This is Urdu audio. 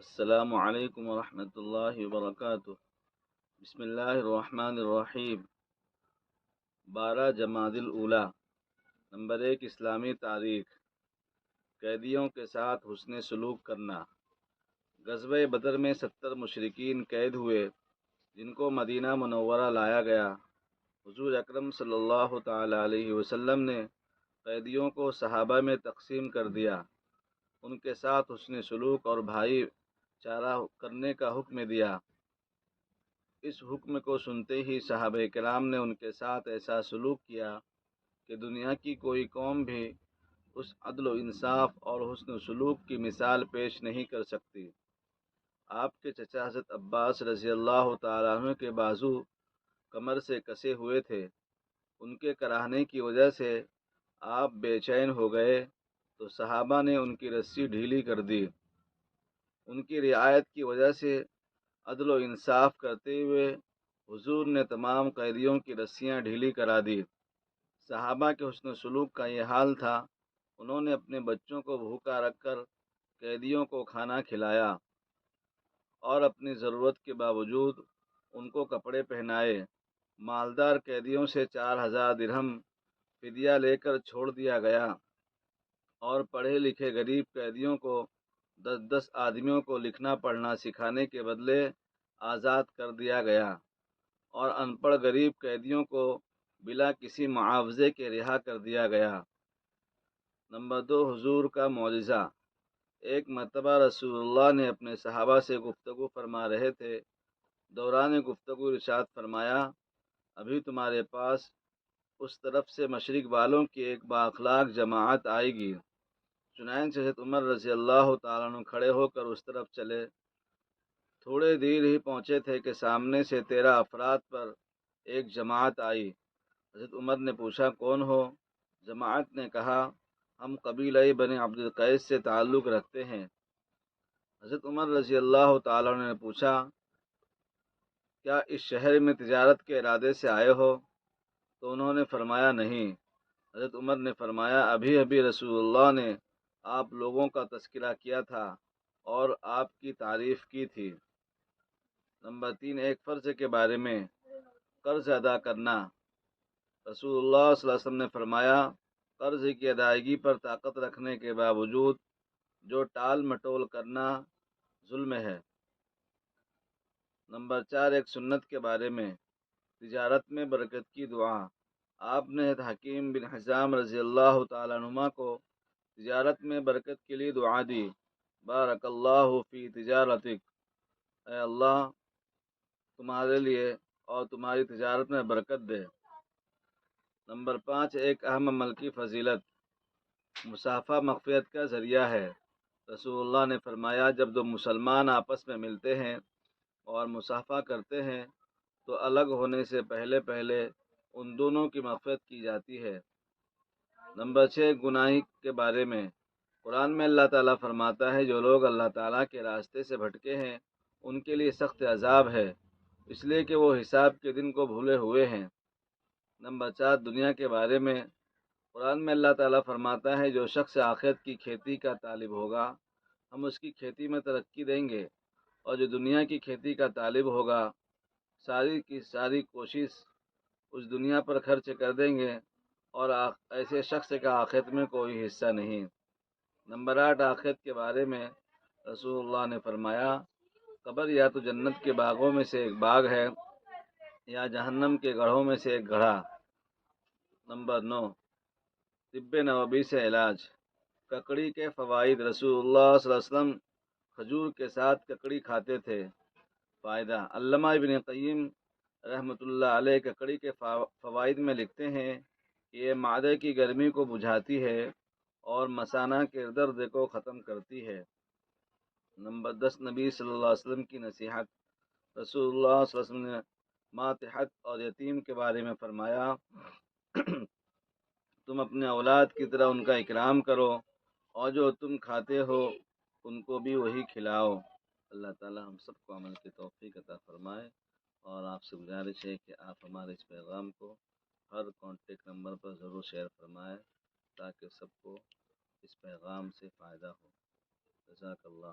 السلام علیکم ورحمۃ اللہ وبرکاتہ۔ بسم اللہ الرحمن الرحیم۔ 12 جمادی الاولیٰ۔ نمبر 1، اسلامی تاریخ۔ قیدیوں کے ساتھ حسن سلوک کرنا۔ غزوہ بدر میں 70 مشرکین قید ہوئے جن کو مدینہ منورہ لایا گیا۔ حضور اکرم صلی اللہ تعالی علیہ وسلم نے قیدیوں کو صحابہ میں تقسیم کر دیا، ان کے ساتھ حسن سلوک اور بھائی چارہ کرنے کا حکم دیا۔ اس حکم کو سنتے ہی صحابہ کرام نے ان کے ساتھ ایسا سلوک کیا کہ دنیا کی کوئی قوم بھی اس عدل و انصاف اور حسن سلوک کی مثال پیش نہیں کر سکتی۔ آپ کے چچا حضرت عباس رضی اللہ تعالیٰ عنہ کے بازو کمر سے کسے ہوئے تھے، ان کے کراہنے کی وجہ سے آپ بے چین ہو گئے تو صحابہ نے ان کی رسی ڈھیلی کر دی۔ ان کی رعایت کی وجہ سے عدل و انصاف کرتے ہوئے حضور نے تمام قیدیوں کی رسیاں ڈھیلی کرا دی۔ صحابہ کے حسن سلوک کا یہ حال تھا، انہوں نے اپنے بچوں کو بھوکا رکھ کر قیدیوں کو کھانا کھلایا اور اپنی ضرورت کے باوجود ان کو کپڑے پہنائے۔ مالدار قیدیوں سے 4000 درہم فدیہ لے کر چھوڑ دیا گیا اور پڑھے لکھے غریب قیدیوں کو 10 آدمیوں کو لکھنا پڑھنا سکھانے کے بدلے آزاد کر دیا گیا اور ان پڑھ غریب قیدیوں کو بلا کسی معاوضے کے رہا کر دیا گیا۔ نمبر 2، حضور کا معجزہ۔ ایک مرتبہ رسول اللہ نے اپنے صحابہ سے گفتگو فرما رہے تھے، دوران گفتگو ارشاد فرمایا، ابھی تمہارے پاس اس طرف سے مشرق والوں کی ایک بااخلاق جماعت آئے گی۔ چنانچہ حضرت عمر رضی اللہ تعالیٰ عنہ کھڑے ہو کر اس طرف چلے۔ تھوڑے دیر ہی پہنچے تھے کہ سامنے سے 13 افراد پر ایک جماعت آئی۔ حضرت عمر نے پوچھا، کون ہو؟ جماعت نے کہا، ہم قبیلہ بنی عبد القیس سے تعلق رکھتے ہیں۔ حضرت عمر رضی اللہ تعالیٰ عنہ نے پوچھا، کیا اس شہر میں تجارت کے ارادے سے آئے ہو؟ تو انہوں نے فرمایا نہیں۔ حضرت عمر نے فرمایا، ابھی ابھی رسول اللہ نے آپ لوگوں کا تذکرہ کیا تھا اور آپ کی تعریف کی تھی۔ نمبر 3، ایک فرض کے بارے میں قرض ادا کرنا۔ رسول اللہ صلی اللہ علیہ وسلم نے فرمایا، قرض کی ادائیگی پر طاقت رکھنے کے باوجود جو ٹال مٹول کرنا ظلم ہے۔ نمبر 4، ایک سنت کے بارے میں تجارت میں برکت کی دعا۔ آپ نے حکیم بن حزام رضی اللہ تعالیٰ عنہ کو تجارت میں برکت کے لیے دعا دی، بارک اللہ فی تجارتک، اے اللہ تمہارے لیے اور تمہاری تجارت میں برکت دے۔ نمبر 5، ایک اہم عمل کی فضیلت۔ مصافحہ مغفرت کا ذریعہ ہے۔ رسول اللہ نے فرمایا، جب دو مسلمان آپس میں ملتے ہیں اور مصافحہ کرتے ہیں تو الگ ہونے سے پہلے ان دونوں کی مغفرت کی جاتی ہے۔ نمبر 6، گناہ کے بارے میں۔ قرآن میں اللہ تعالیٰ فرماتا ہے، جو لوگ اللہ تعالیٰ کے راستے سے بھٹکے ہیں ان کے لیے سخت عذاب ہے، اس لیے کہ وہ حساب کے دن کو بھولے ہوئے ہیں۔ نمبر 4، دنیا کے بارے میں۔ قرآن میں اللہ تعالیٰ فرماتا ہے، جو شخص آخرت کی کھیتی کا طالب ہوگا ہم اس کی کھیتی میں ترقی دیں گے، اور جو دنیا کی کھیتی کا طالب ہوگا ساری کی ساری کوشش اس دنیا پر خرچ کر دیں گے اور ایسے شخص کا آخرت میں کوئی حصہ نہیں۔ نمبر 8، آخرت کے بارے میں رسول اللہ نے فرمایا، قبر یا تو جنت کے باغوں میں سے ایک باغ ہے یا جہنم کے گڑھوں میں سے ایک گڑھا۔ نمبر 9، طب نبوی سے علاج۔ ککڑی کے فوائد۔ رسول اللہ صلی اللہ علیہ وسلم کھجور کے ساتھ ککڑی کھاتے تھے۔ فائدہ۔ علامہ ابن قیم رحمۃ اللہ علیہ ککڑی کے فوائد میں لکھتے ہیں کہ یہ معدے کی گرمی کو بجھاتی ہے اور مثانہ کے درد کو ختم کرتی ہے۔ نمبر 10، نبی صلی اللہ علیہ وسلم کی نصیحت۔ رسول اللہ صلی اللہ علیہ وسلم نے ماتحت اور یتیم کے بارے میں فرمایا، تم اپنے اولاد کی طرح ان کا اکرام کرو اور جو تم کھاتے ہو ان کو بھی وہی کھلاؤ۔ اللہ تعالی ہم سب کو عمل کی توفیق عطا فرمائے، اور آپ سے گزارش ہے کہ آپ ہمارے اس پیغام کو ہر کانٹیکٹ نمبر پر ضرور شیئر فرمائیں تاکہ سب کو اس پیغام سے فائدہ ہو۔ جزاک اللہ۔